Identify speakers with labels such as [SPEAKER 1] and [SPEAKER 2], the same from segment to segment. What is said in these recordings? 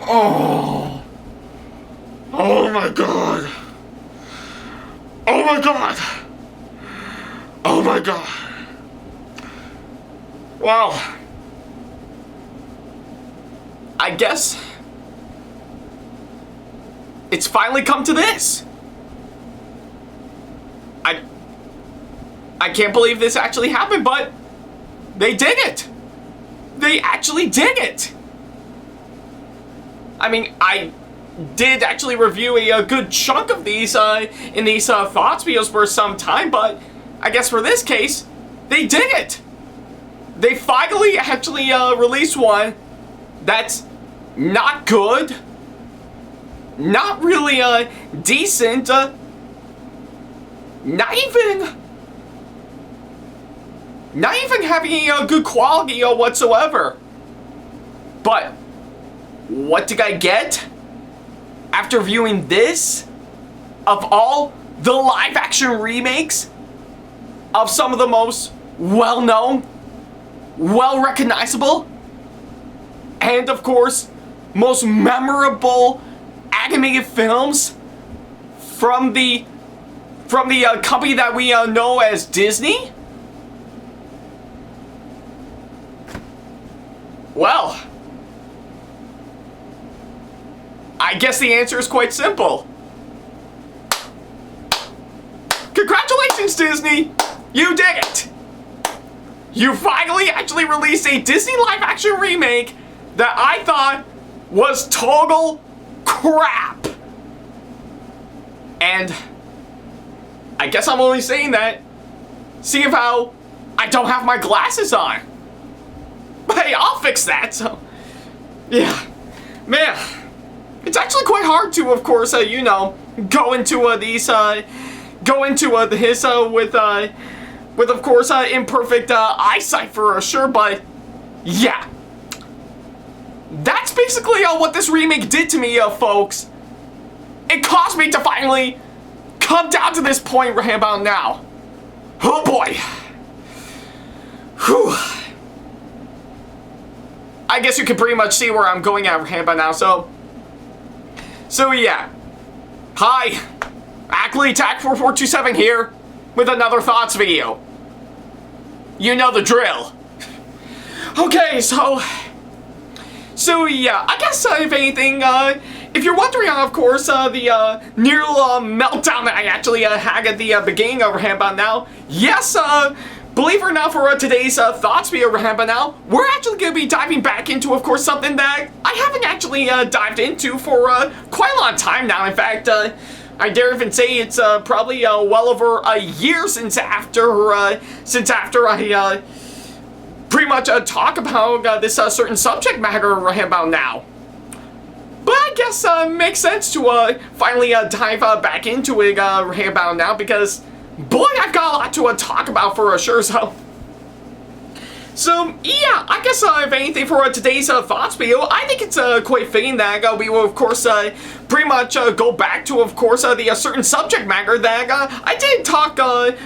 [SPEAKER 1] Oh. Oh my god. Oh my god. Oh my god. Well, I guess it's finally come to this. I can't believe this actually happened, but they did it. They actually did it. I mean, I did actually review a good chunk of these in these thoughts videos for some time, but I guess for this case, they did it. They finally actually released one that's not good, not really decent, not even having a good quality whatsoever. But what did I get after viewing this? Of all the live action remakes of some of the most well-known, well-recognizable, and of course most memorable animated films from the company that we know as Disney? Well, I guess the answer is quite simple. Congratulations, Disney! You did it! You finally actually released a Disney live-action remake that I thought was total crap. And I guess I'm only saying that seeing how I don't have my glasses on. But hey, I'll fix that, so yeah. Man, it's actually quite hard to, of course, you know, go into these, with, of course, imperfect eyesight for sure, but yeah. That's basically what this remake did to me, folks. It caused me to finally come down to this point right about now. Oh boy. Whew. I guess you can pretty much see where I'm going at right about now, so yeah. Hi, Ackleyattack4427 here with another thoughts video. You know the drill. Okay, so yeah, I guess if anything, if you're wondering, of course, the near meltdown that I actually had at the beginning of right about now, yes, believe it or not, for today's thoughts video right about now, we're actually going to be diving back into, of course, something that I haven't actually dived into for quite a long time now. In fact, I dare even say it's probably well over a year since after I pretty much talk about this certain subject matter right about now. But I guess it makes sense to finally dive back into it right about now, because boy, I've got a lot to talk about for sure. So yeah, I guess if anything for today's thoughts video, I think it's quite fitting that we will, of course, pretty much go back to, of course, the certain subject matter that I did talk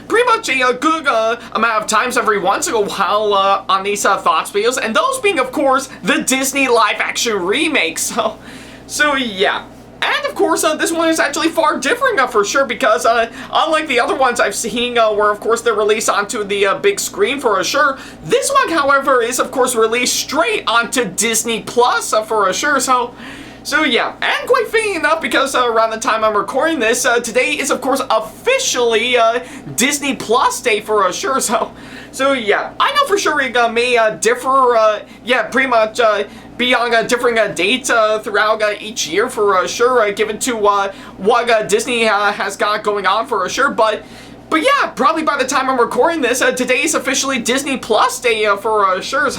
[SPEAKER 1] pretty much a good amount of times every once in a while on these thoughts videos, and those being, of course, the Disney live-action remakes. So yeah. And of course, this one is actually far different for sure, because unlike the other ones I've seen where, of course, they're released onto the big screen for sure, this one, however, is, of course, released straight onto Disney Plus for sure. So yeah, and quite fitting enough, because around the time I'm recording this, today is, of course, officially Disney Plus Day for sure. So yeah, I know for sure it may differ, yeah, pretty much be on differing dates throughout each year for sure, given to what Disney has got going on for sure. But yeah, probably by the time I'm recording this, today is officially Disney Plus Day for sure.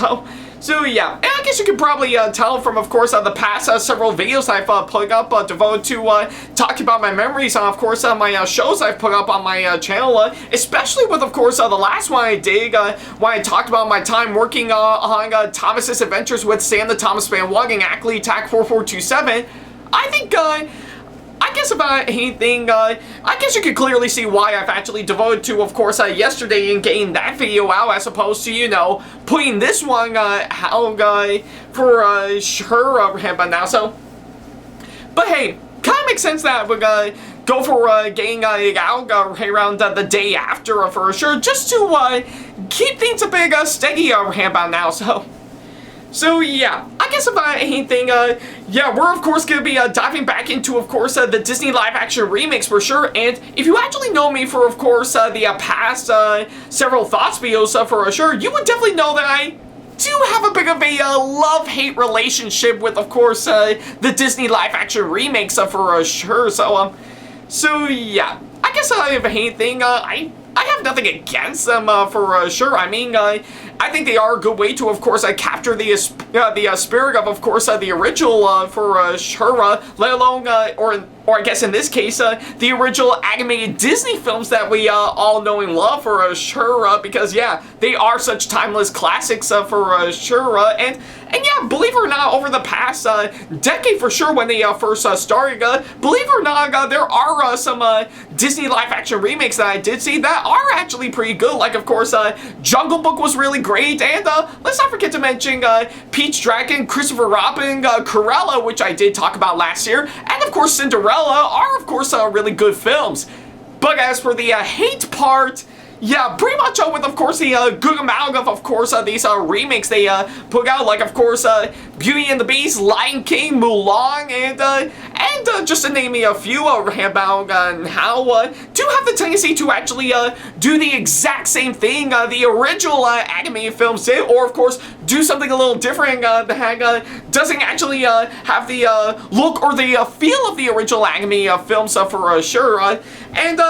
[SPEAKER 1] So yeah, and I guess you can probably tell from, of course, the past several videos I've put up devoted to talking about my memories on, of course, my shows I've put up on my channel, especially with, of course, the last one I did when I talked about my time working on Thomas's Adventures with Sam the ThomasFan1 and Ackleyattack4427. I think, I guess about anything, I guess you could clearly see why I've actually devoted to, of course, yesterday and getting that video out, as opposed to, you know, putting this one out for sure right now. So But hey, kind of makes sense that we're gonna go for getting out around the day after for sure, just to keep things a bit steady about now. So yeah, I guess if anything, yeah, we're of course gonna be diving back into, of course, the Disney live-action remakes for sure. And if you actually know me for, of course, the past several Thoughts videos for sure, you would definitely know that I do have a bit of a love-hate relationship with, of course, the Disney live-action remakes for sure. So yeah, I guess if anything, I have nothing against them for sure. I mean, I think they are a good way to, of course, capture the spirit of course, the original for sure, let alone, or I guess in this case, the original animated Disney films that we all know and love for sure, because yeah, they are such timeless classics for sure, and yeah, believe it or not, over the past decade for sure, when they first started, believe it or not, there are some Disney live-action remakes that I did see that are actually pretty good. Like, of course, Jungle Book was really great, and let's not forget to mention Peach Dragon, Christopher Robin, Cruella, which I did talk about last year, and of course Cinderella are, of course, really good films. But as for the hate part, yeah, pretty much with, of course, the good amount of course, these remakes they put out, like, of course, Beauty and the Beast, Lion King, Mulan, and just to name a few about how do have the tendency to actually do the exact same thing the original animated films did, or, of course, do something a little different that doesn't actually have the look or the feel of the original anime films for sure, and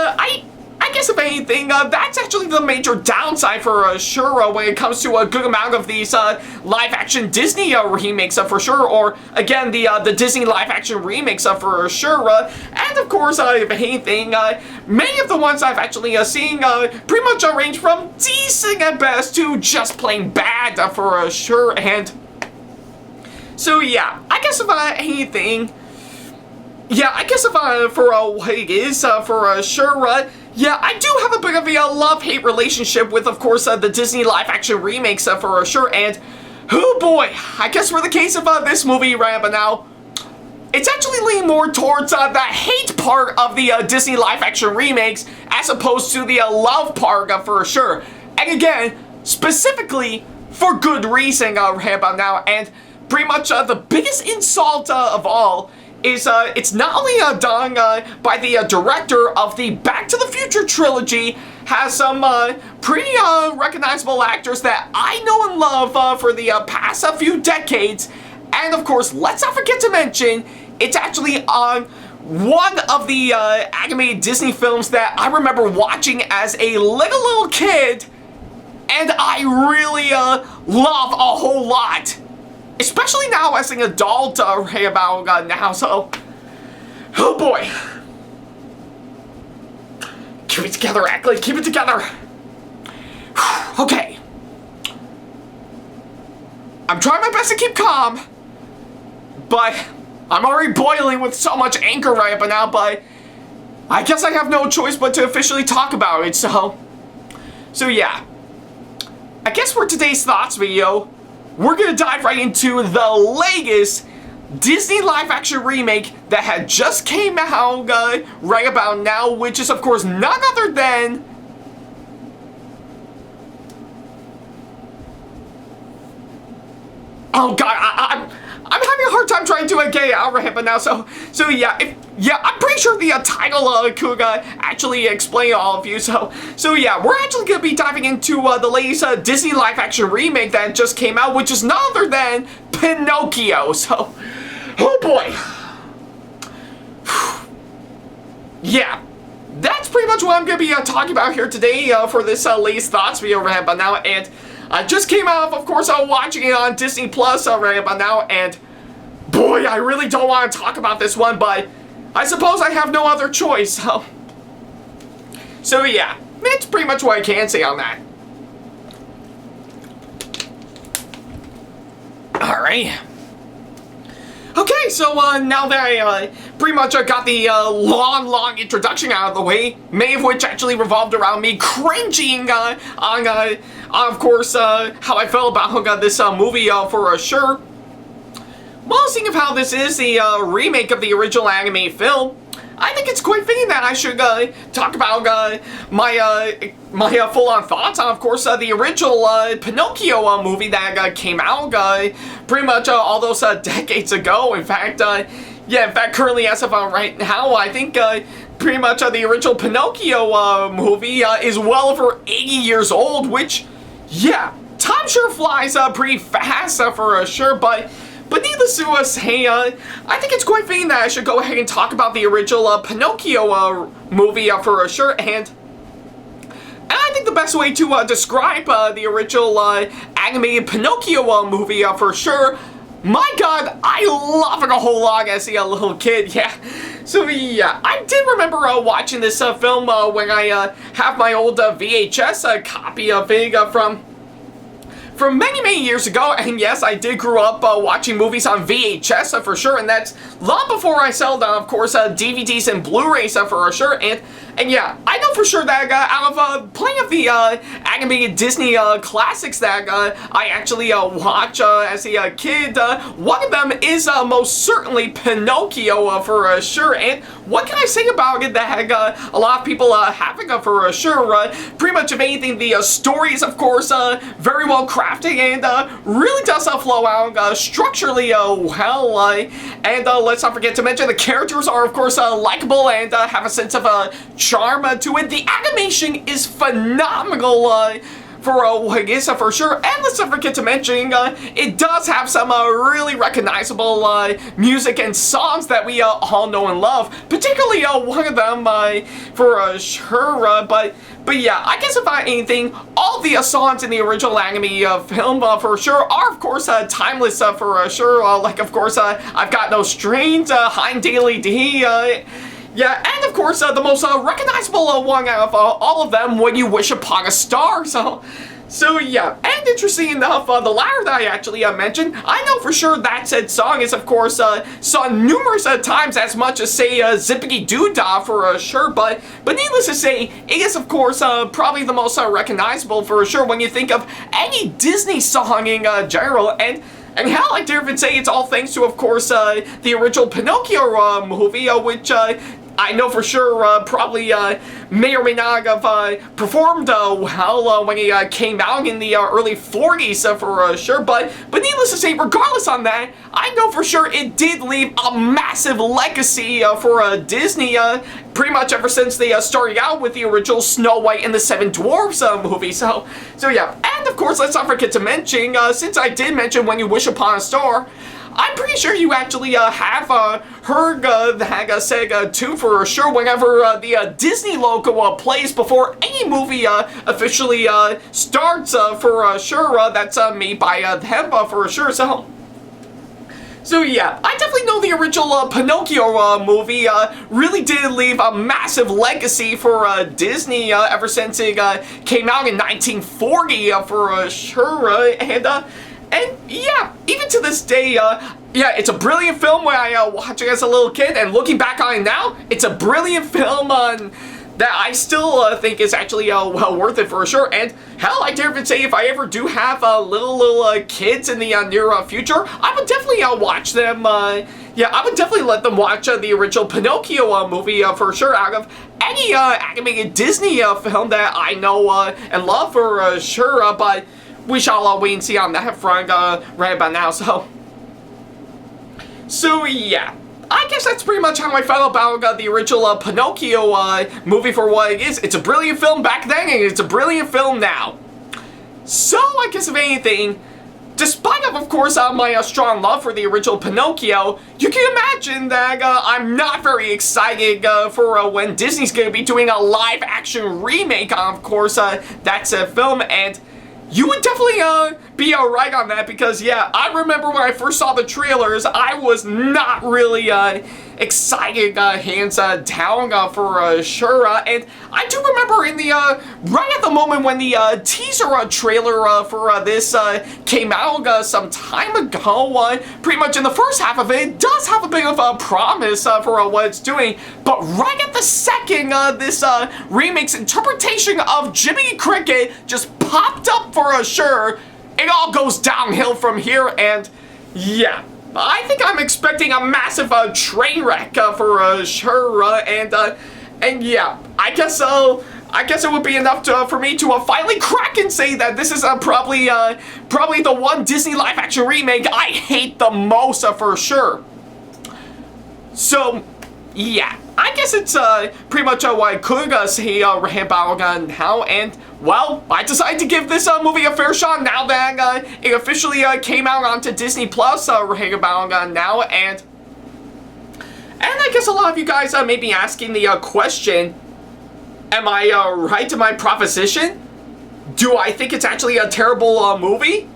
[SPEAKER 1] I guess if anything, that's actually the major downside for sure when it comes to a good amount of these live-action Disney remakes for sure, or again the Disney live-action remakes for sure, and of course if anything, many of the ones I've actually seen pretty much range from decent at best to just plain bad for sure, and so yeah, I guess if anything, yeah, I guess if for what it is for sure, yeah, I do have a bit of a love-hate relationship with, of course, the Disney live-action remakes for sure, and oh boy, I guess for the case of this movie right about now, it's actually leaning more towards the hate part of the Disney live-action remakes as opposed to the love part for sure, and again, specifically for good reason right about now, and pretty much the biggest insult of all is it's not only done by the director of the Back to the Future trilogy, has some pretty recognizable actors that I know and love for the past few decades, and of course, let's not forget to mention, it's actually on one of the animated Disney films that I remember watching as a little kid, and I really love a whole lot. Especially now as an adult right about now, so oh boy. Keep it together, Ackley, keep it together. Okay. I'm trying my best to keep calm, but I'm already boiling with so much anger right about now, but I guess I have no choice but to officially talk about it, so yeah. I guess for today's Thoughts video, we're gonna dive right into the latest Disney live-action remake that had just came out right about now, which is, of course, none other than oh god, I'm having a hard time trying to get it out right now, so yeah, I'm pretty sure the title could actually explain all of you, so yeah, we're actually gonna be diving into the latest Disney live-action remake that just came out, which is none other than Pinocchio, so, oh boy. Yeah, that's pretty much what I'm gonna be talking about here today for this latest Thoughts video right about now, and I just came out of course, watching it on Disney Plus right about now, and boy, I really don't want to talk about this one, but I suppose I have no other choice, so yeah, that's pretty much what I can say on that. Alright. Okay, so now that I pretty much got the long introduction out of the way, many of which actually revolved around me cringing on of course, how I felt about this movie for sure. Well, seeing of how this is the remake of the original anime film, I think it's quite fitting that I should talk about my full-on thoughts on, of course, the original Pinocchio movie that came out pretty much all those decades ago. In fact, currently as of right now, I think pretty much the original Pinocchio movie is well over 80 years old, which, yeah, time sure flies pretty fast for sure, but needless to say, I think it's quite fitting that I should go ahead and talk about the original Pinocchio movie for sure, and I think the best way to describe the original animated Pinocchio movie for sure, my god, I love it a whole lot as a little kid, yeah. So yeah, I did remember watching this film when I have my old VHS copy of it from many years ago, and yes, I did grow up watching movies on VHS for sure, and that's long before I sold, of course, DVDs and Blu-rays for sure, and yeah, I know for sure that out of plenty of the animated Disney classics that I actually watch as a kid, one of them is most certainly Pinocchio for sure, and what can I say about it that a lot of people having for sure, pretty much of anything, the story is of course very well crafted, and really does flow out structurally well, and let's not forget to mention the characters are of course likable and have a sense of charm to it. The animation is phenomenal for what it is for sure, and let's not forget to mention it does have some really recognizable music and songs that we all know and love, particularly one of them for sure, but yeah, I guess if anything, all the songs in the original anime film for sure are of course timeless for sure, like of course I've Got No Strings, Hein Daily D, yeah, and of course, the most recognizable one out of all of them, When You Wish Upon a Star, so yeah, and interesting enough, the latter that I actually mentioned, I know for sure that said song is of course sung numerous times, as much as say Zippity Doo Dah for sure, but needless to say, it is of course probably the most recognizable for sure when you think of any Disney song in general, and hell, I dare even say it's all thanks to, of course, the original Pinocchio movie, which I know for sure probably may or may not have performed well when it came out in the early 40s for sure, but needless to say, regardless on that, I know for sure it did leave a massive legacy for Disney pretty much ever since they started out with the original Snow White and the Seven Dwarfs movie, so yeah, and of course, let's not forget to mention, since I did mention When You Wish Upon a Star, I'm pretty sure you actually have heard that said too for sure whenever the Disney logo plays before any movie officially starts for sure, that's made by them for sure, so yeah, I definitely know the original Pinocchio movie really did leave a massive legacy for Disney ever since it came out in 1940 for sure, and yeah, even to this day, yeah, it's a brilliant film when I watched it as a little kid, and looking back on it now, it's a brilliant film that I still think is actually well worth it for sure, and hell, I dare even say if I ever do have little kids in the near future, I would definitely watch them, yeah, I would definitely let them watch the original Pinocchio movie for sure, out of any animated Disney film that I know and love for sure, but we shall wait and see on that front right about now, so yeah, I guess that's pretty much how I felt about the original Pinocchio movie for what it is. It's a brilliant film back then, and it's a brilliant film now. So I guess if anything, despite of course my strong love for the original Pinocchio, you can imagine that I'm not very excited for when Disney's going to be doing a live-action remake on, of course, that's a film, and you would definitely be right on that, because yeah, I remember when I first saw the trailers, I was not really excited, hands down for sure, and I do remember in the right at the moment when the teaser trailer for this came out some time ago, pretty much in the first half of it, it does have a bit of a promise for what it's doing, but right at the second this remake's interpretation of Jiminy Cricket just popped up for sure, it all goes downhill from here, and yeah. I think I'm expecting a massive train wreck for sure, and yeah, I guess it would be enough for me to finally crack and say that this is probably the one Disney live-action remake I hate the most for sure. So, yeah, I guess it's pretty much what I could say right about now, and well, I decided to give this movie a fair shot now that it officially came out onto Disney Plus right about now, and I guess a lot of you guys may be asking the question, am I right in my proposition? Do I think it's actually a terrible movie?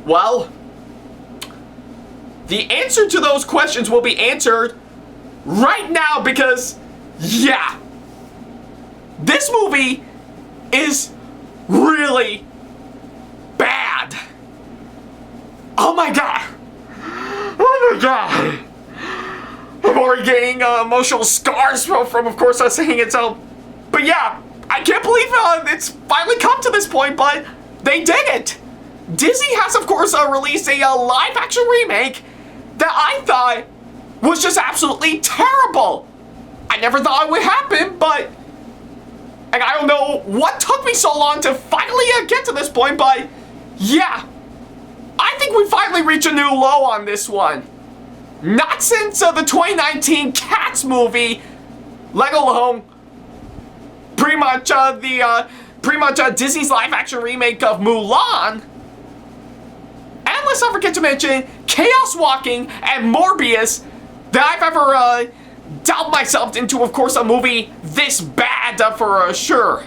[SPEAKER 1] Well, the answer to those questions will be answered right now because, yeah, this movie is really bad. Oh my god. Oh my god. I'm already getting emotional scars from of course, saying it, so... But yeah, I can't believe it's finally come to this point, but they did it! Disney has, of course, released a live-action remake that I thought was just absolutely terrible! I never thought it would happen, but... And I don't know what took me so long to finally get to this point, but... Yeah! I think we finally reached a new low on this one. Not since the 2019 Cats movie, let alone pretty much Disney's live-action remake of Mulan. And let's not forget to mention Chaos Walking and Morbius that I've ever doubt myself into, of course, a movie this bad for sure.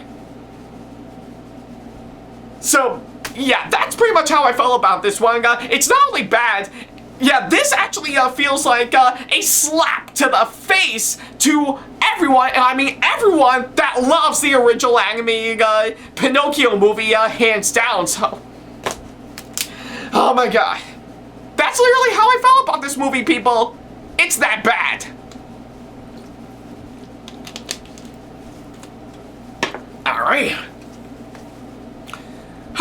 [SPEAKER 1] So, yeah, that's pretty much how I felt about this one. It's not only bad, yeah, this actually feels like a slap to the face to everyone, and I mean everyone that loves the original anime Pinocchio movie, hands down, so... Oh my god. That's literally how I felt about this movie, people. It's that bad. Alright.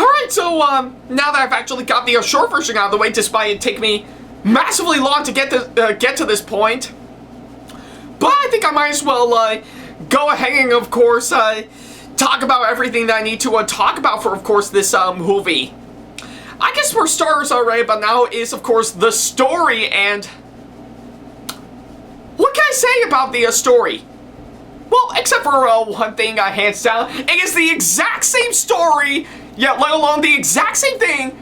[SPEAKER 1] Alright, so, now that I've actually got the short version out of the way, despite it taking me massively long to get to this point, but I think I might as well, go ahead and, of course, talk about everything that I need to, talk about for, of course, this, movie. I guess for starters, right about now is, of course, the story, and what can I say about the, story? Well, except for, one thing, hands down, it is the exact same story, yeah, let alone the exact same thing,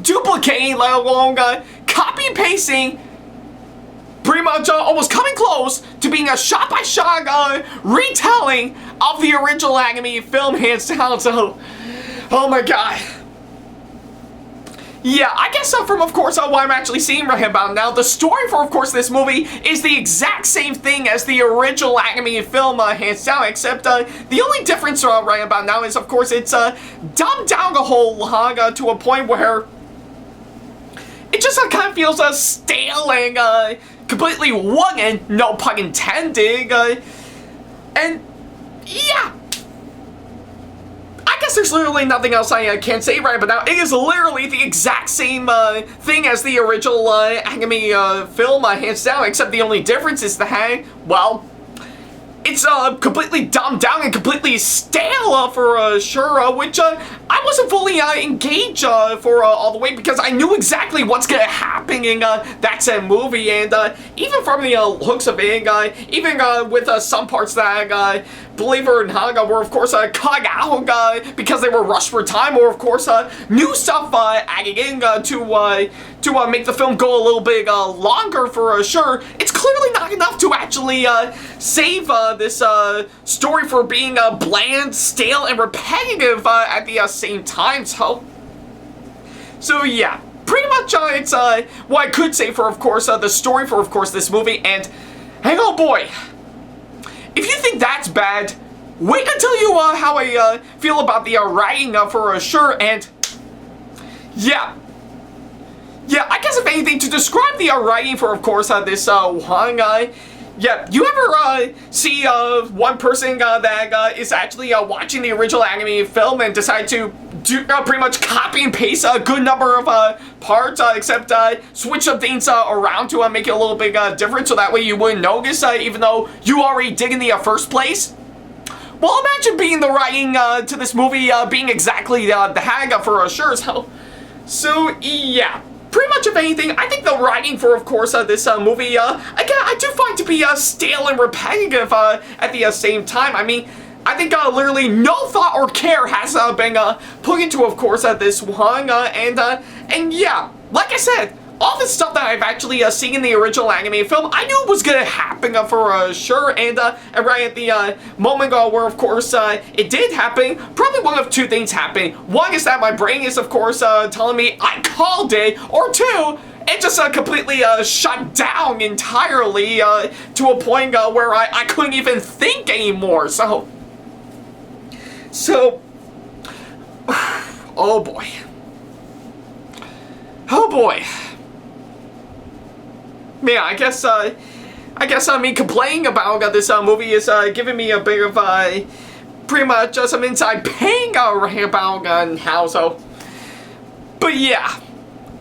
[SPEAKER 1] duplicating, let alone, copy and pasting, pretty much almost coming close to being a shot-by-shot retelling of the original anime film, hands down, so, oh my god. Yeah, I guess from, of course, what I'm actually seeing right about now, the story for, of course, this movie is the exact same thing as the original anime film, hands down, except the only difference right about now is, of course, it's dumbed down a whole lot to a point where it just kind of feels stale and completely wooden, no pun intended, and yeah. I guess there's literally nothing else I can say right about now. It is literally the exact same thing as the original anime film, hands down, except the only difference is that, well, it's completely dumbed down and completely stale for sure, which I wasn't fully engaged for all the way because I knew exactly what's gonna happen in that said movie, and even from the looks of it, even with some parts that believe it or not, were of course cut out because they were rushed for time, or of course new stuff added in to make the film go a little bit longer for sure. It's clearly not enough to actually save this story for being bland, stale, and repetitive at the same time. So yeah, pretty much it's what I could say for, of course, the story for, of course, this movie. And hey, oh boy, if you think that's bad, wait until you how I feel about the writing for sure. And yeah, I guess if anything, to describe the writing for, of course, this one, yeah, you ever see one person that is actually watching the original anime film and decide to pretty much copy and paste a good number of parts, except switch some things around to make it a little bit different, so that way you wouldn't notice, even though you already did in the first place. Well, imagine being the writing to this movie being exactly the hag for sure. So yeah. Pretty much, if anything, I think the writing for, of course, this movie, again, I do find to be stale and repetitive at the same time. I mean, I think literally no thought or care has been put into, of course, this one, and yeah, like I said, all the stuff that I've actually seen in the original animated film, I knew it was gonna happen for sure, and right at the moment where, of course, it did happen, probably one of two things happened. One is that my brain is, of course, telling me I called it, or two, it just completely shut down entirely to a point where I couldn't even think anymore. So, oh boy. Oh boy. Yeah, I guess me complaining about this movie is giving me a bit of pretty much some inside pain about how so. But yeah,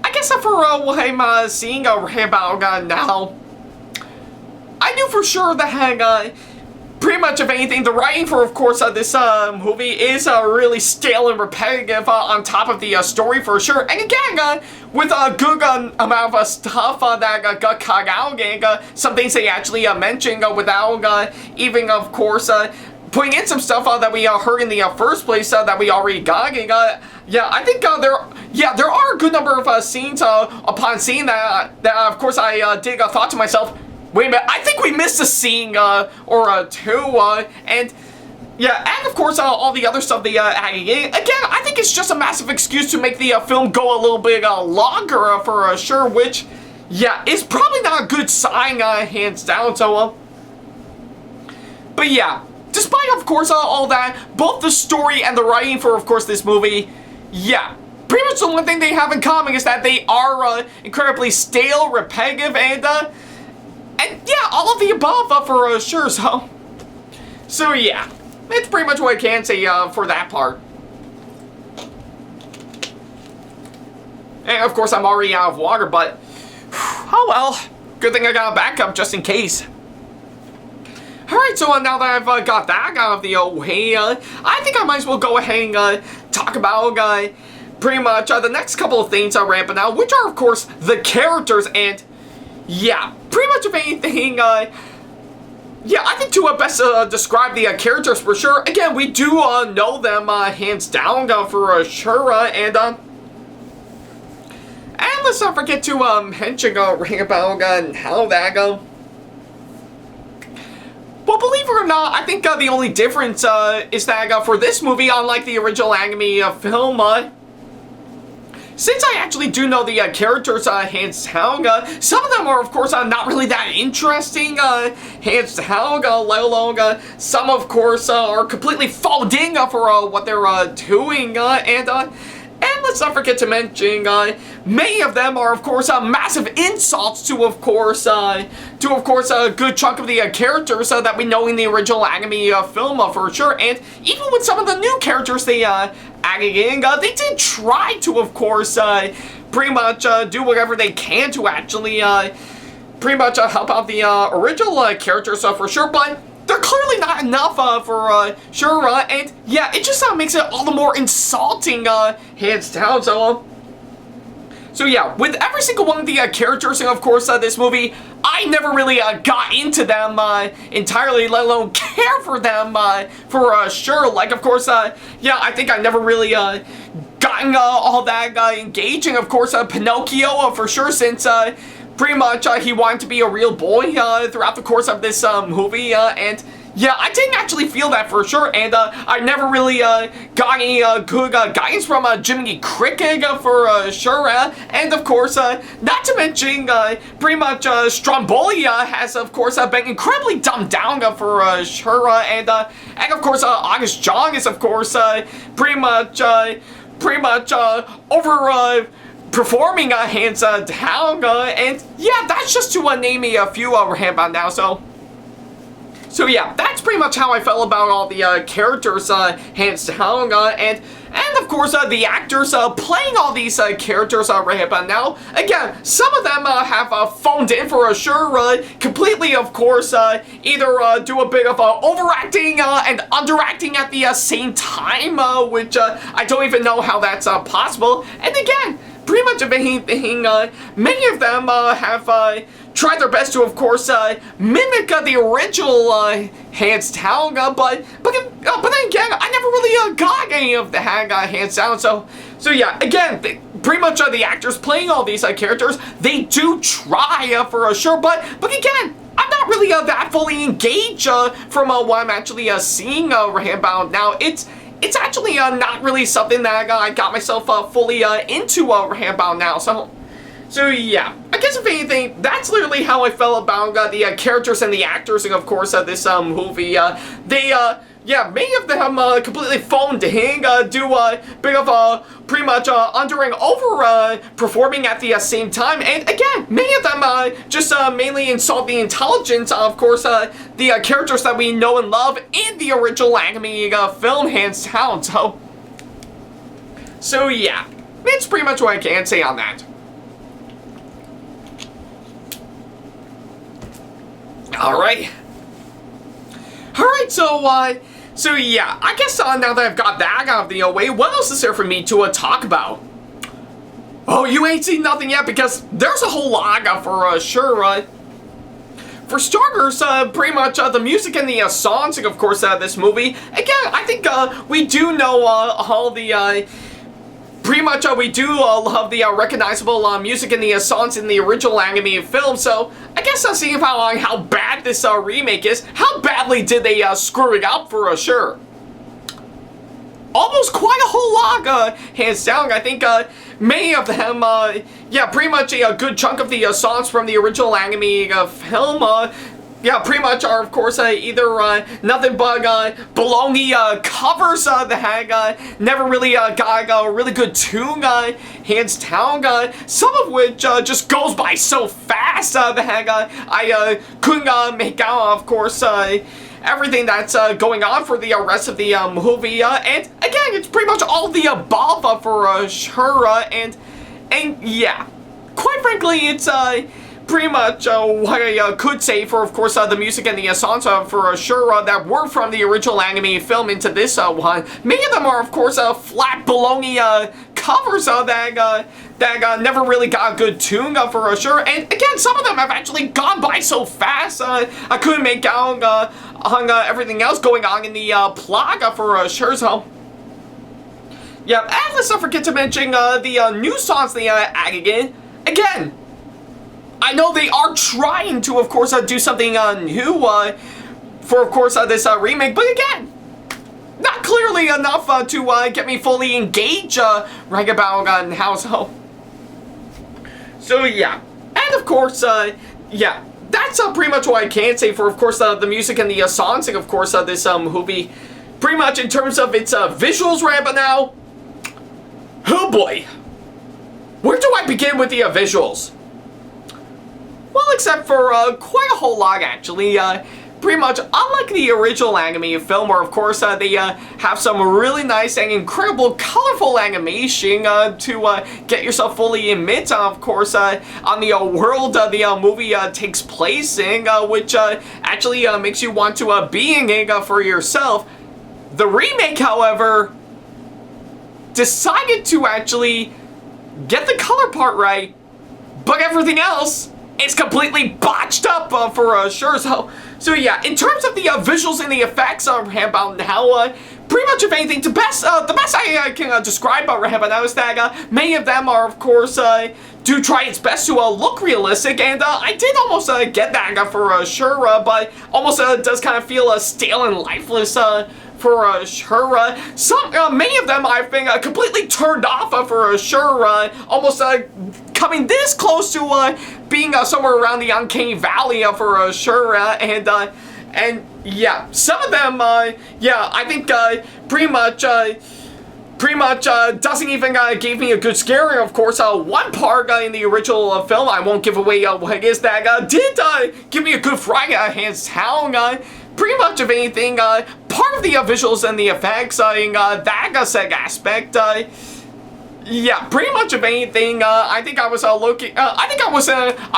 [SPEAKER 1] I guess for what I'm seeing about now, I knew for sure that pretty much, if anything, the writing for, of course, this movie is really stale and repetitive on top of the story for sure. And again, with a good amount of stuff that got cut out, and some things they actually mentioned without even, of course, putting in some stuff that we heard in the first place that we already got. And, yeah, I think there are a good number of scenes upon seeing that of course, I did thought to myself, wait a minute, I think we missed a scene, or two, and, yeah, and of course, all the other stuff they added in. Again, I think it's just a massive excuse to make the film go a little bit longer, for sure, which, yeah, is probably not a good sign, hands down, so, but yeah, despite, of course, all that, both the story and the writing for, of course, this movie, yeah, pretty much the one thing they have in common is that they are, incredibly stale, repetitive, and yeah, all of the above for sure, so yeah, it's pretty much what I can say for that part. And of course I'm already out of water, but oh well, good thing I got a backup just in case. Alright, so now that I've got that out of the way, I think I might as well go ahead and talk about pretty much the next couple of things ramping out, which are of course the characters. And yeah, pretty much if anything, yeah, I think to best describe the characters for sure. Again, we do know them hands down for sure, and let's not forget to mention ring about how that go. Well, believe it or not, I think the only difference is that for this movie, unlike the original anime film, since I actually do know the characters hands down, some of them are, of course, not really that interesting hands down, let alone some, of course, are completely folding for what they're doing, and let's not forget to mention, many of them are, of course, massive insults to, of course, a good chunk of the characters that we know in the original anime film for sure. And even with some of the new characters they added in, they did try to, of course, pretty much do whatever they can to actually pretty much help out the original characters for sure. But they're clearly not enough for sure, and yeah, it just makes it all the more insulting, hands down, so yeah, with every single one of the characters, and of course, this movie, I never really got into them entirely, let alone care for them for sure. Like, of course, yeah, I think I never really gotten all that engaging, of course, Pinocchio for sure, since pretty much he wanted to be a real boy throughout the course of this movie, and yeah, I didn't actually feel that for sure, and I never really got any good guidance from Jiminy Cricket for sure, and of course, not to mention, pretty much Stromboli has, of course, been incredibly dumbed down for sure, and of course, August John is, of course, pretty much over performing hands down, and yeah, that's just to name a few about now, so So yeah, that's pretty much how I felt about all the characters, hands down, and of course the actors playing all these characters right about now. Again, some of them have phoned in for sure, completely, of course, either do a bit of overacting and underacting at the same time, which I don't even know how that's possible. And again, pretty much of anything, many of them have tried their best to, of course, mimic the original hands down, but then again, I never really got any of the hands down. So yeah, again, pretty much the actors playing all these characters, they do try for sure, but again, I'm not really that fully engaged from what I'm actually seeing right about now. It's actually not really something that I got myself fully into right about now. So yeah, I guess if anything, that's literally how I felt about the characters and the actors, and of course this movie. Yeah, many of them completely phoned in, do a bit of pretty much under and over performing at the same time, and again, many of them just mainly insult the intelligence, of course, the characters that we know and love in the original anime film, hands down. So yeah, it's pretty much what I can say on that. Alright, so yeah, I guess now that I've got that out of the way, what else is there for me to talk about? Oh, you ain't seen nothing yet, because there's a whole lot for sure. For starters, pretty much the music and the songs, of course, this movie. Again, I think we do know all the pretty much we do love the recognizable music and the songs in the original anime film, so I guess seeing how bad this remake is, how badly did they screw it up for sure? Almost quite a whole lot, hands down. I think many of them, yeah, pretty much a good chunk of the songs from the original anime film, yeah, pretty much are, of course, either nothing but baloney covers that had never really got a really good tune, hands down, some of which just goes by so fast that I couldn't make out, of course, everything that's going on for the rest of the movie, and again, it's pretty much all the above for sure, and yeah, quite frankly, it's pretty much what I could say for, of course, the music and the songs for sure that were from the original anime film into this one. Many of them are, of course, flat baloney covers that never really got a good tune for sure. And again, some of them have actually gone by so fast I couldn't make out on everything else going on in the plot for sure. So yeah, and let's not forget to mention the new songs they added in. Again, I know they are trying to, of course, do something new for, of course, this remake, but again, not clearly enough to get me fully engaged right about now. So yeah, and of course, yeah, that's pretty much what I can say for, of course, the music and the songs, and of course, this movie. Pretty much in terms of its visuals right about now. Oh boy, where do I begin with the visuals? Well, except for quite a whole lot, actually. Pretty much unlike the original anime film, where, of course, they have some really nice and incredible colorful animation to get yourself fully immersed, of course, on the world the movie takes place in, which actually makes you want to be in it for yourself. The remake, however, decided to actually get the color part right, but everything else is completely botched up for sure. So yeah, in terms of the visuals and the effects about now, pretty much, if anything, the best I can describe right about now is that many of them are, of course, do try its best to look realistic, and I did almost get that for sure, but almost does kind of feel stale and lifeless for sure. Many of them I've been completely turned off for sure, almost coming this close to being somewhere around the uncanny valley for sure, and yeah, some of them, yeah, I think pretty much doesn't even give me a good scare. Of course, one part in the original film, I won't give away what it is, that did give me a good fright, hands down. pretty much of anything, part of the visuals and the effects in that said aspect, yeah, pretty much of anything. I think I was looking. I think I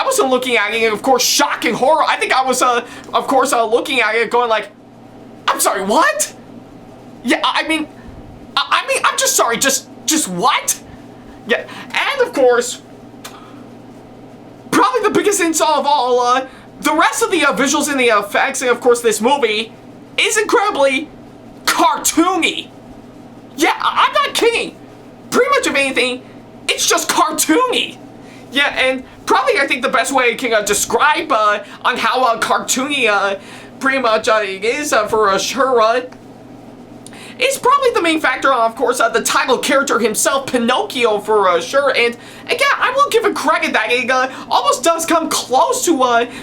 [SPEAKER 1] wasn't looking at it, of course, shocking horror. I think I was, of course, looking at it, going like, "I'm sorry, what?" Yeah, I mean, I'm just sorry. Just what? Yeah, and of course, probably the biggest insult of all. The rest of the visuals and the effects, and of course, this movie is incredibly cartoony. Yeah, I'm not kidding. Pretty much of anything, it's just cartoony. Yeah, and probably I think the best way I can describe on how cartoony pretty much it is for sure is probably the main factor, of course, the title character himself, Pinocchio, for sure. And again, I will give it credit that it almost does come close to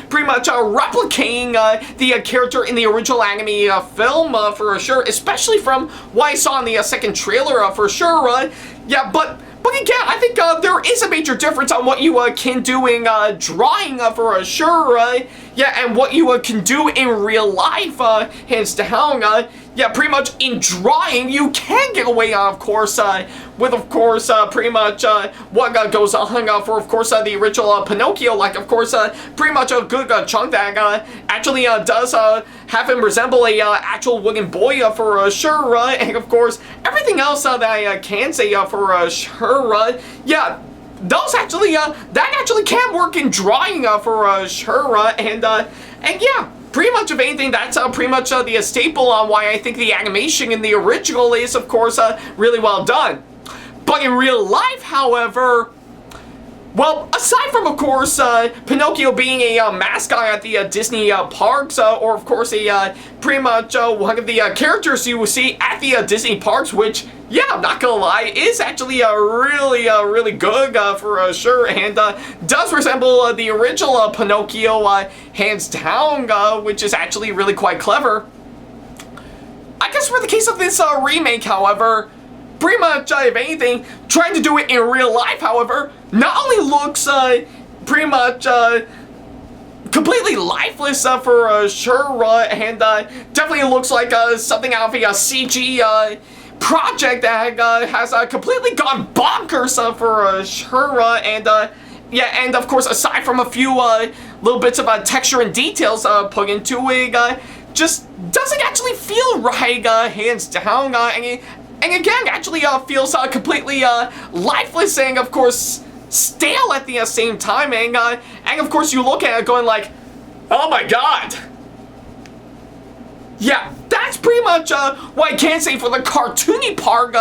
[SPEAKER 1] pretty much replicating the character in the original anime film, for sure, especially from what I saw in the second trailer, for sure. Yeah, but again, I think there is a major difference on what you can do in drawing, for sure, yeah, and what you can do in real life, hands down. Yeah, pretty much in drawing, you can get away, of course, with, of course, pretty much what goes on for, of course, the original Pinocchio, like, of course, pretty much a good chunk that actually does have him resemble a actual wooden boy, for sure, and, of course, everything else that I can say for sure, yeah, those actually, that actually can work in drawing, for sure, and yeah, pretty much of anything, that's pretty much the staple on why I think the animation in the original is, of course, really well done. But in real life, however, well, aside from, of course, Pinocchio being a mascot at the Disney parks, or, of course, pretty much one of the characters you will see at the Disney parks, which, yeah, I'm not gonna lie, is actually really good, for sure, and does resemble the original Pinocchio, hands down, which is actually really quite clever. I guess for the case of this remake, however, pretty much, if anything, trying to do it in real life, however, not only looks pretty much completely lifeless, for sure, and definitely looks like something out of a CG project that has completely gone bonkers, for sure, and yeah, and of course, aside from a few little bits of texture and details put into it, just doesn't actually feel right, hands down, and again, actually feels completely lifeless and, of course, stale at the same time, and of course, you look at it going like, oh my god! Yeah, that's pretty much what I can say for the cartoony part,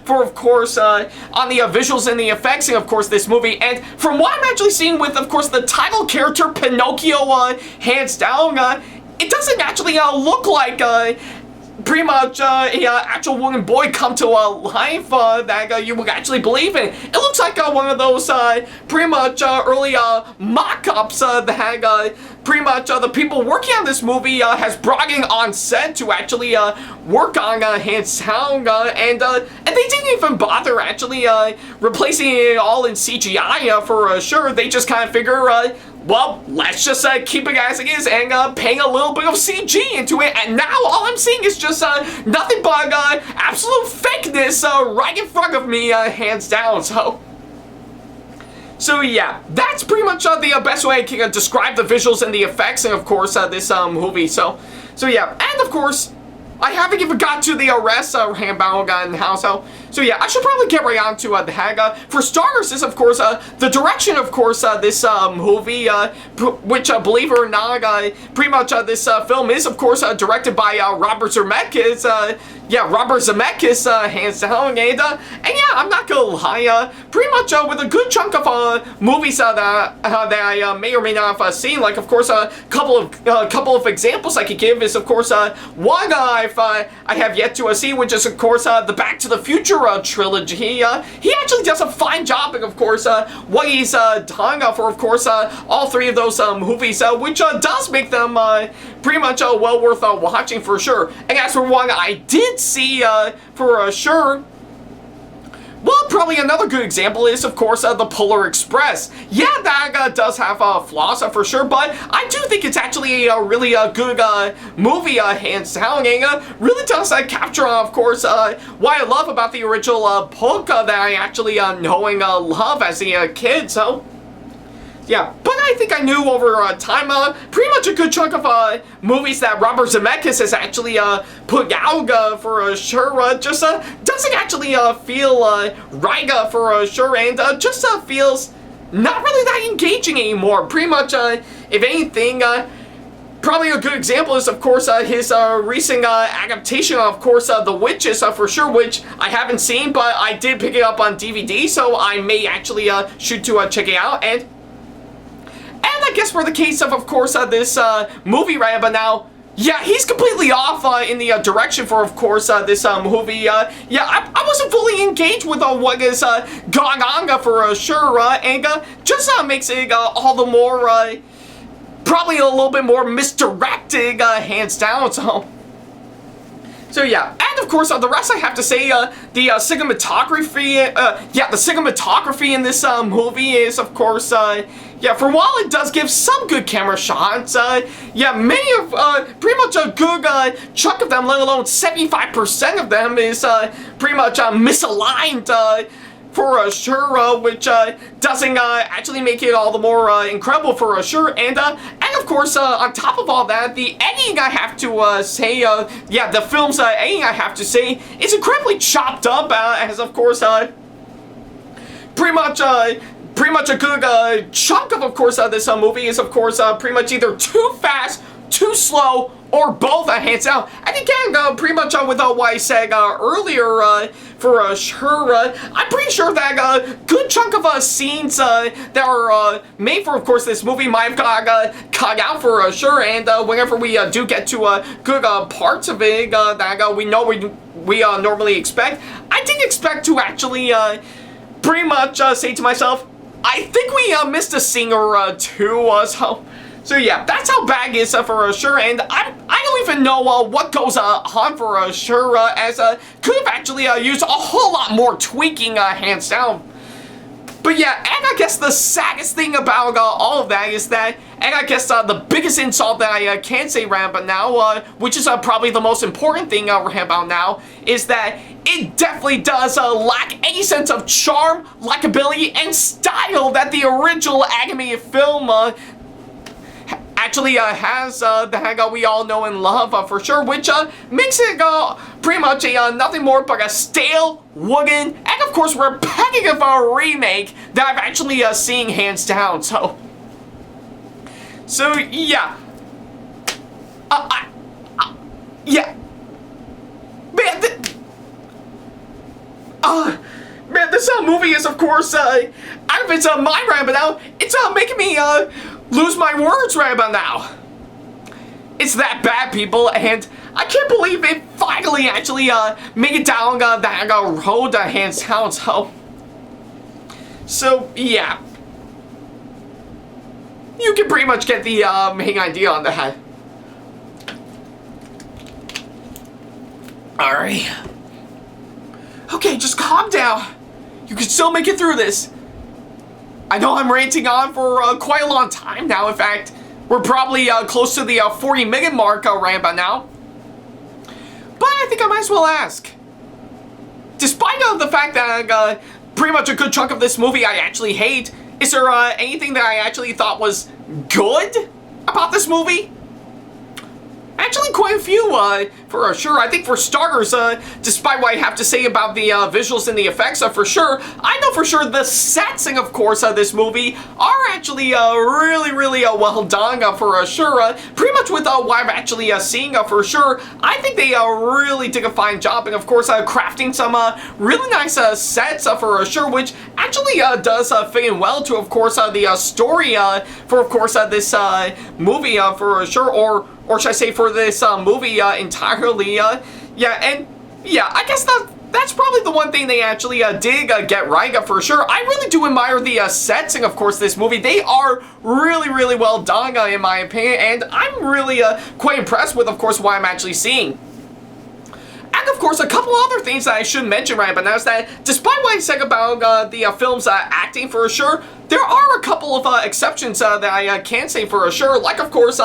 [SPEAKER 1] for, of course, on the visuals and the effects, and, of course, this movie. And from what I'm actually seeing with, of course, the title character, Pinocchio, hands down, it doesn't actually look like pretty much a actual wooden boy come to life that you would actually believe in. It looks like one of those pretty much early mock-ups that pretty much the people working on this movie has brought in on set to actually work on hands down, and they didn't even bother actually replacing it all in CGI, for sure. They just kind of figure, well, let's just keep it as it is and paying a little bit of CG into it, and now all I'm seeing is just nothing but absolute fakeness right in front of me, hands down. So yeah, that's pretty much the best way I can describe the visuals and the effects, and of course this movie. So yeah, and of course, I haven't even got to the rest handbound in the house. So yeah, I should probably get right on to the hag. For starters, is of course the direction, of course, this movie, which believe it or not, pretty much this film is of course directed by Robert Zemeckis. Yeah, Robert Zemeckis, hands down, and yeah, I'm not gonna lie, pretty much with a good chunk of movies that I may or may not have seen, like of course a couple of examples I could give is of course one I have yet to see, which is of course the Back to the Future trilogy. He actually does a fine job, and of course what he's done for of course all three of those movies, which does make them pretty much well worth watching for sure. And as for one I did see for sure, Well, probably another good example is, of course, the Polar Express. Yeah, that does have flaws for sure, but I do think it's actually a really good movie, hands down, and really does capture, of course, what I love about the original book that I actually know and love as a kid, so... Yeah, but I think I knew over time, pretty much a good chunk of movies that Robert Zemeckis has actually put out for sure, just doesn't actually feel right for sure, and just feels not really that engaging anymore. Pretty much, if anything, probably a good example is, of course, his recent adaptation of course, The Witches, for sure, which I haven't seen, but I did pick it up on DVD, so I may actually shoot to check it out, and I guess for the case of course, this movie right about now, yeah, he's completely off in the direction for, of course, this movie. Yeah, I wasn't fully engaged with what is going on for sure, and just makes it all the more, probably a little bit more misdirected, hands down, So yeah, and of course, the rest I have to say, the cinematography, yeah, the cinematography in this movie is, of course, yeah, for while it does give some good camera shots, yeah, many of, pretty much a good chunk of them, let alone 75% of them, is pretty much misaligned, for sure, which doesn't actually make it all the more incredible for sure, and of course, on top of all that, the editing, I have to say, yeah, the film's editing, I have to say, is incredibly chopped up, as of course, pretty much a good chunk of course, this movie is, of course, pretty much either too fast, too slow, or both, hands down. And again, pretty much with what I said earlier, for sure, I'm pretty sure that a good chunk of scenes that are made for, of course, this movie might have got cut out for sure, and whenever we do get to good parts of it that we know we normally expect, I didn't expect to actually pretty much say to myself, I think we missed a scene or two, so yeah, that's how bad it is for sure, and I don't even know what goes on for sure, as could have actually used a whole lot more tweaking, hands down. But yeah, and I guess the saddest thing about all of that is that, and I guess the biggest insult that I can say right about now, which is probably the most important thing right about now, is that it definitely does lack any sense of charm, likability, and style that the original animated film actually has, that we all know and love for sure, which makes it pretty much nothing more but a stale, wooden, and of course repetitive remake that I've actually seen hands down, so yeah. Yeah. Man, this movie is, of course, out of its mind right about now. It's making me lose my words right about now. It's that bad, people, and I can't believe it finally actually made it down that road, hands down, so yeah. You can pretty much get the main idea on that. Alright. Okay, just calm down. You can still make it through this. I know I'm ranting on for quite a long time now. In fact, we're probably close to the 40-minute mark right about now. But I think I might as well ask. Despite the fact that pretty much a good chunk of this movie I actually hate, is there anything that I actually thought was good about this movie? Actually, quite a few, for sure. I think for starters, despite what I have to say about the visuals and the effects, for sure, I know for sure the sets, and of course, this movie are actually really well done, for sure. Pretty much with what I'm actually seeing, for sure, I think they really did a fine job, and of course, crafting some really nice sets, for sure, which actually does fit in well to, of course, the story for, of course, this movie, for sure, or should I say for this movie entirely, yeah, and yeah, I guess that's probably the one thing they actually did get right, for sure. I really do admire the sets, and of course this movie, they are really well done, in my opinion, and I'm really quite impressed with, of course, what I'm actually seeing. And of course, a couple other things that I should mention right about now is that despite what I said about the film's acting for sure, there are a couple of exceptions that I can say for sure. Like, of course,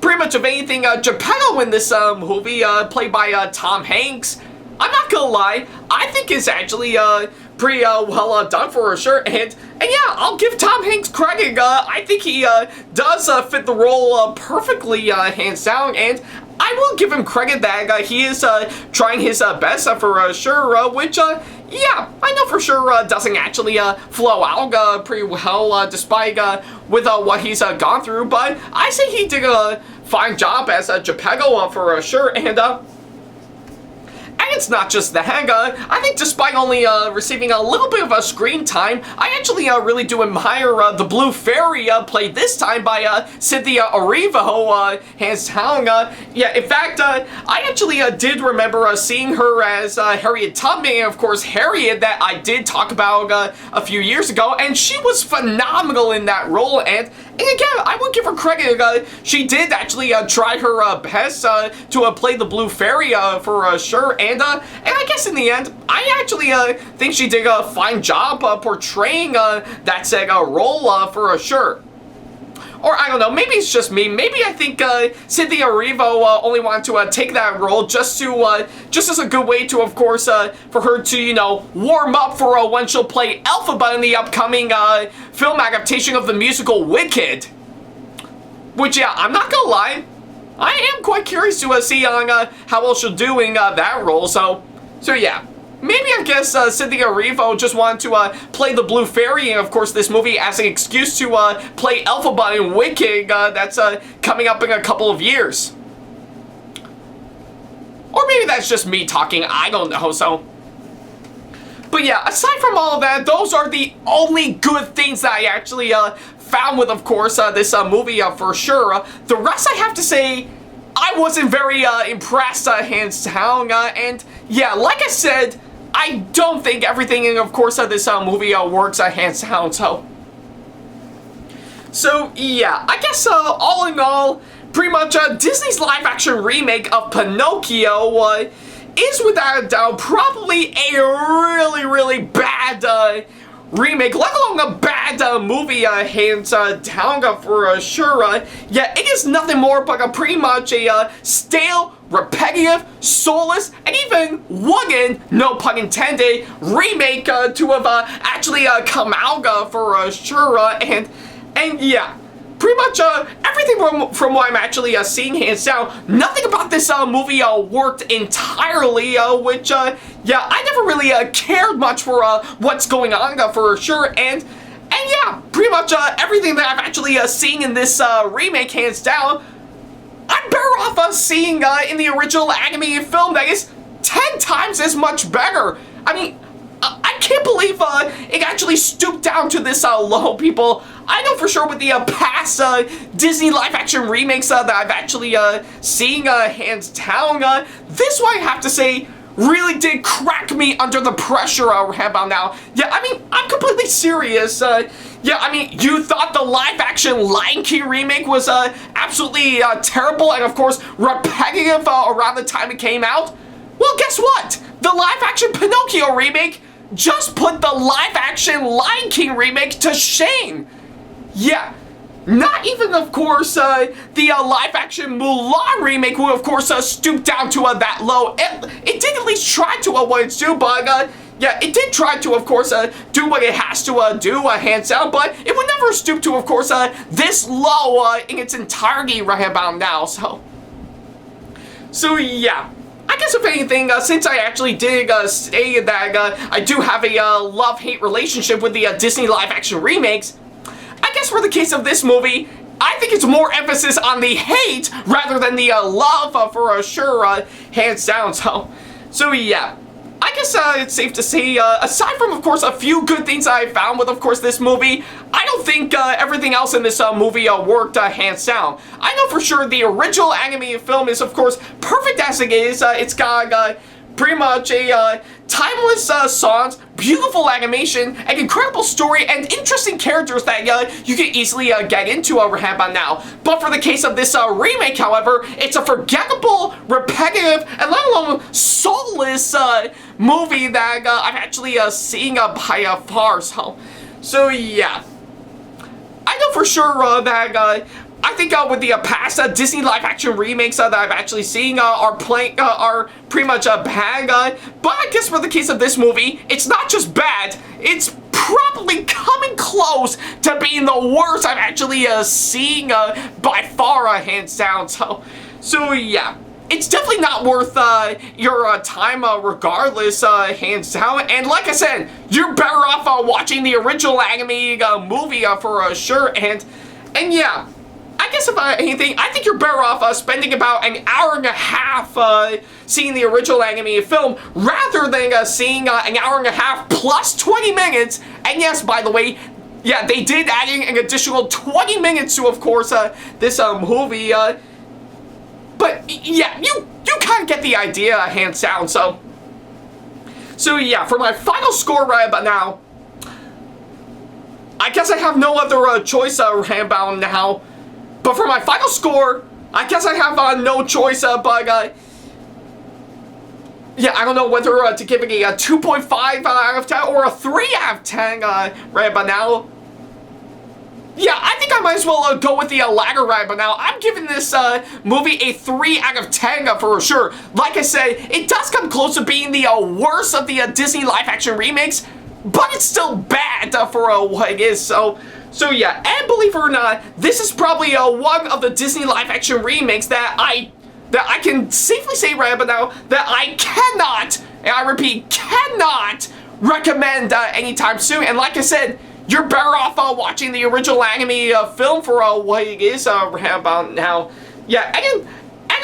[SPEAKER 1] pretty much of anything, Geppetto in this movie, played by Tom Hanks, I'm not gonna lie, I think is actually pretty well done for sure. And yeah, I'll give Tom Hanks credit. I think he does fit the role perfectly, hands down. And I will give him credit that he is trying his best for sure, which, yeah, I know for sure doesn't actually flow out pretty well, despite with what he's gone through. But I say he did a fine job as Geppetto for sure. And it's not just the hanga. I think despite only receiving a little bit of a screen time, I actually really do admire the Blue Fairy played this time by Cynthia Erivo, hands down. Yeah, in fact, I actually did remember seeing her as Harriet Tubman, of course, Harriet, that I did talk about a few years ago, and she was phenomenal in that role. And again, I would give her credit. She did actually try her best to play the Blue Fairy for sure. And I guess in the end, I actually think she did a fine job portraying that said role for sure. Or I don't know, maybe it's just me. Maybe I think Cynthia Erivo only wanted to take that role just as a good way to, of course, for her to, you know, warm up for when she'll play Elphaba in the upcoming film adaptation of the musical Wicked. Which, yeah, I'm not gonna lie, I am quite curious to see on how well she'll do in that role. So yeah. Maybe I guess Cynthia Erivo just wanted to play the Blue Fairy in, of course, this movie as an excuse to play Elphaba in Wicked that's coming up in a couple of years. Or maybe that's just me talking, I don't know, so. But yeah, aside from all of that, those are the only good things that I actually found with, of course, this movie for sure. The rest I have to say, I wasn't very impressed, hands down, and yeah, like I said, I don't think everything in, of course, this movie works hands down, so yeah, I guess all in all, pretty much Disney's live-action remake of Pinocchio is without a doubt probably a really bad remake, let alone a bad movie, hands down for sure. Yeah, it is nothing more but pretty much a stale, repetitive, soulless, and even wooden, no pun intended, remake to have actually come out for sure. And yeah, pretty much everything from what I'm actually seeing hands down, nothing about this movie worked entirely, which, yeah, I never really cared much for what's going on for sure, and yeah, pretty much everything that I've actually seen in this remake hands down, I'm better off seeing in the original animated film that is 10 times as much better. I mean, I can't believe it actually stooped down to this low, people. I know for sure with the past Disney live-action remakes that I've actually seen hands down, this one I have to say really did crack me under the pressure right about now. Yeah, I mean, I'm completely serious. Yeah, I mean, you thought the live-action Lion King remake was absolutely terrible and, of course, repetitive around the time it came out? Well, guess what? The live-action Pinocchio remake just put the live-action Lion King remake to shame. Yeah, not even, of course, the live-action Mulan remake would, of course, stoop down to that low. It did at least try to what it's do, but, yeah, it did try to, of course, do what it has to do, hands down, but it would never stoop to, of course, this low in its entirety right about now, so yeah. I guess if anything, since I actually did say that I do have a love-hate relationship with the Disney live-action remakes, I guess for the case of this movie, I think it's more emphasis on the hate rather than the love for sure, hands down, so yeah. I guess it's safe to say, aside from, of course, a few good things I found with, of course, this movie, I don't think everything else in this movie worked hands down. I know for sure the original animated film is, of course, perfect as it is. It's got pretty much a timeless songs, beautiful animation, an incredible story, and interesting characters that you can easily get into right about now. But for the case of this remake, however, it's a forgettable, repetitive, and let alone soulless movie that I've actually seen by far. So yeah. I know for sure that I think with the past Disney live-action remakes that I've actually seen are pretty much bad. But I guess for the case of this movie, it's not just bad. It's probably coming close to being the worst I've actually seen by far, hands down. So yeah. It's definitely not worth your time regardless, hands down. And like I said, you're better off watching the original anime movie for sure. And yeah. I guess if anything, I think you're better off spending about an hour and a half seeing the original anime film rather than seeing an hour and a half plus 20 minutes. And yes, by the way, yeah, they did add in an additional 20 minutes to, of course, this movie. But yeah, you kind of get the idea, hands down. So yeah, for my final score right about now, I guess I have no other choice right about now. But for my final score, I guess I have no choice, but yeah, I don't know whether to give it a 2.5 out of 10 or a 3 out of 10 right about now. Yeah, I think I might as well go with the latter right about now. I'm giving this movie a 3 out of 10 for sure. Like I said, it does come close to being the worst of the Disney live-action remakes, but it's still bad for what it is, So yeah, and believe it or not, this is probably one of the Disney live-action remakes that I can safely say right about now that I cannot, and I repeat, cannot recommend anytime soon. And like I said, you're better off watching the original anime film for what it is right about now. Yeah, and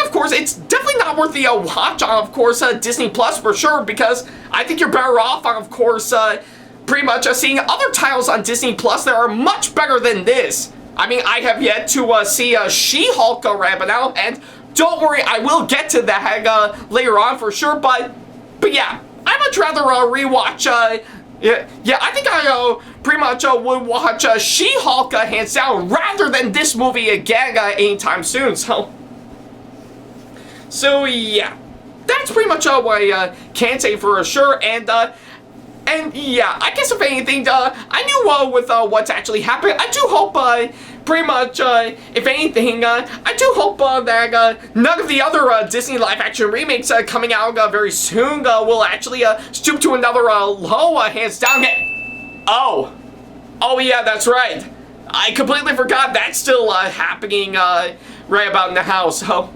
[SPEAKER 1] of course, it's definitely not worth the watch on, of course, Disney Plus for sure, because I think you're better off on, of course, pretty much seeing other titles on Disney Plus that are much better than this. I mean, I have yet to see She-Hulk right now, and don't worry, I will get to that later on for sure, but yeah, I'd much rather rewatch, yeah, I think I pretty much would watch She-Hulk hands down rather than this movie again anytime soon, so yeah, that's pretty much what I can say for sure, and yeah, I guess if anything, I knew with what's actually happening. I do hope, pretty much, if anything, I do hope that none of the other Disney live-action remakes coming out very soon will actually stoop to another low, hands down. Oh yeah, that's right. I completely forgot that's still happening right about now. So,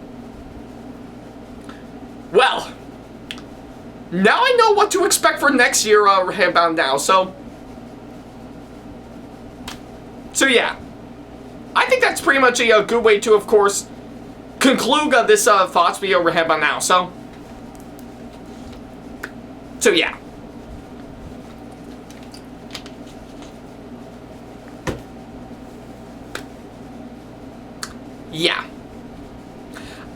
[SPEAKER 1] well. Now I know what to expect for next year right about now, so yeah. I think that's pretty much a good way to, of course, conclude this thoughts video right about now, so yeah. Yeah.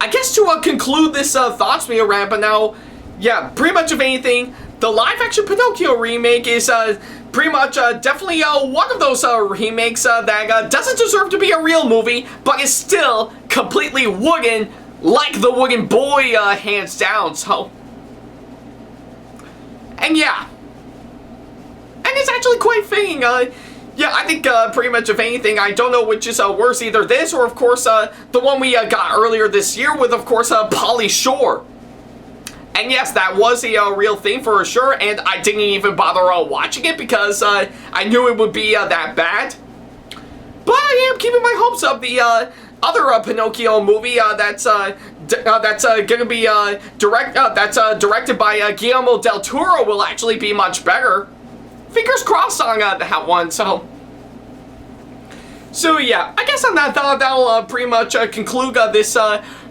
[SPEAKER 1] I guess to conclude this thoughts video right about now, yeah, pretty much of anything, the live-action Pinocchio remake is pretty much definitely one of those remakes that doesn't deserve to be a real movie, but is still completely wooden, like the Wooden Boy, hands down, so. And yeah. And it's actually quite fitting, yeah, I think pretty much if anything, I don't know which is worse, either this or, of course, the one we got earlier this year with, of course, Pauly Shore. And yes, that was a real thing for sure, and I didn't even bother watching it because I knew it would be that bad. But I am keeping my hopes up. The other Pinocchio movie that's gonna be directed by Guillermo del Toro will actually be much better. Fingers crossed on that one. So yeah, I guess on that thought, that'll pretty much conclude this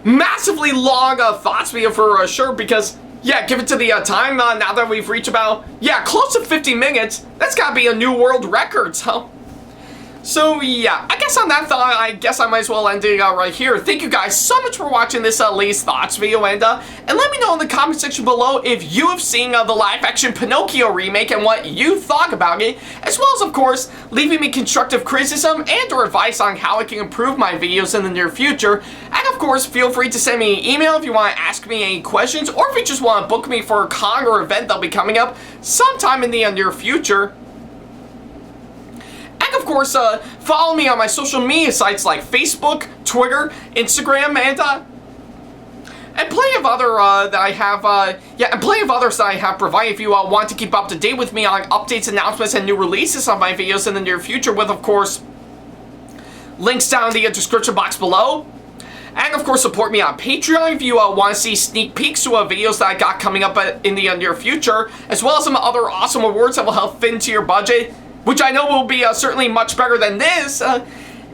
[SPEAKER 1] massively long thoughts video for sure, because yeah, give it to the time now that we've reached about, yeah, close to 50 minutes, that's gotta be a new world record, so So yeah, I guess on that thought, I guess I might as well end it right here. Thank you guys so much for watching this latest thoughts video, and let me know in the comment section below if you have seen the live-action Pinocchio remake and what you thought about it, as well as, of course, leaving me constructive criticism and or advice on how I can improve my videos in the near future. And of course, feel free to send me an email if you want to ask me any questions, or if you just want to book me for a con or event that'll be coming up sometime in the near future. Of course, follow me on my social media sites like Facebook, Twitter, Instagram, and plenty of other that I have, and plenty of others that I have provided if you want to keep up to date with me on updates, announcements, and new releases of my videos in the near future, with, of course, links down in the description box below. And, of course, support me on Patreon if you want to see sneak peeks to videos that I got coming up in the near future, as well as some other awesome awards that will help fit into your budget, which I know will be certainly much better than this.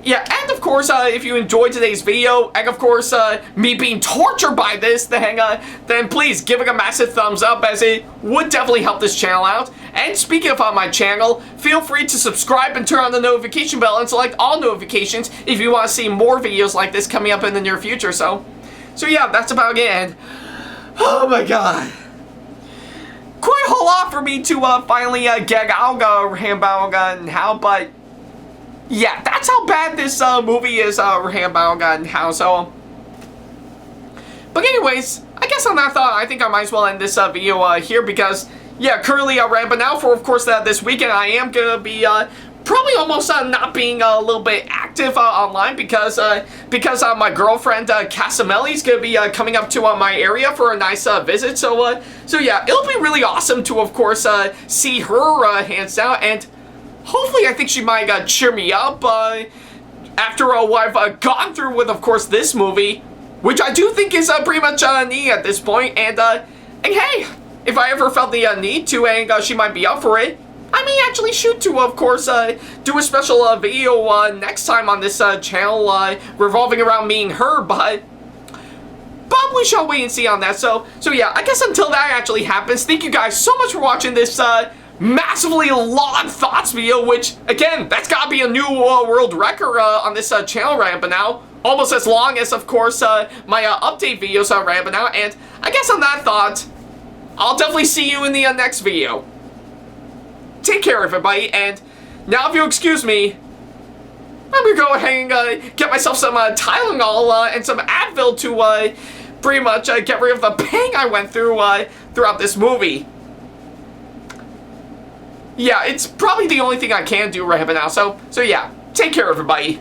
[SPEAKER 1] Yeah, and of course, if you enjoyed today's video, and of course, me being tortured by this thing, then please give it a massive thumbs up, as it would definitely help this channel out. And speaking of my channel, feel free to subscribe and turn on the notification bell and select all notifications if you want to see more videos like this coming up in the near future. So yeah, that's about it. And oh my god, quite a whole lot for me to finally get out and how, but yeah, that's how bad this movie is, and how. So, but anyways, I guess on that thought, I think I might as well end this video here, because yeah, currently right, but now for, of course, this weekend I am gonna be probably almost not being a little bit active online, because my girlfriend Casamelli's gonna be coming up to my area for a nice visit. So yeah, it'll be really awesome to, of course, see her hands down, and hopefully I think she might cheer me up after what I've gone through with, of course, this movie, which I do think is pretty much neat at this point. And hey, if I ever felt the need to, and she might be up for it, I may actually shoot to, of course, do a special video next time on this channel revolving around me and her, but we shall wait and see on that. So yeah, I guess until that actually happens, thank you guys so much for watching this massively long thoughts video, which, again, that's gotta be a new world record on this channel right now. Almost as long as, of course, my update videos right now. And I guess on that thought, I'll definitely see you in the next video. Take care, everybody, and now if you'll excuse me, I'm gonna go ahead and get myself some Tylenol and some Advil to pretty much get rid of the pain I went through throughout this movie. Yeah, it's probably the only thing I can do right now. So yeah, take care, everybody.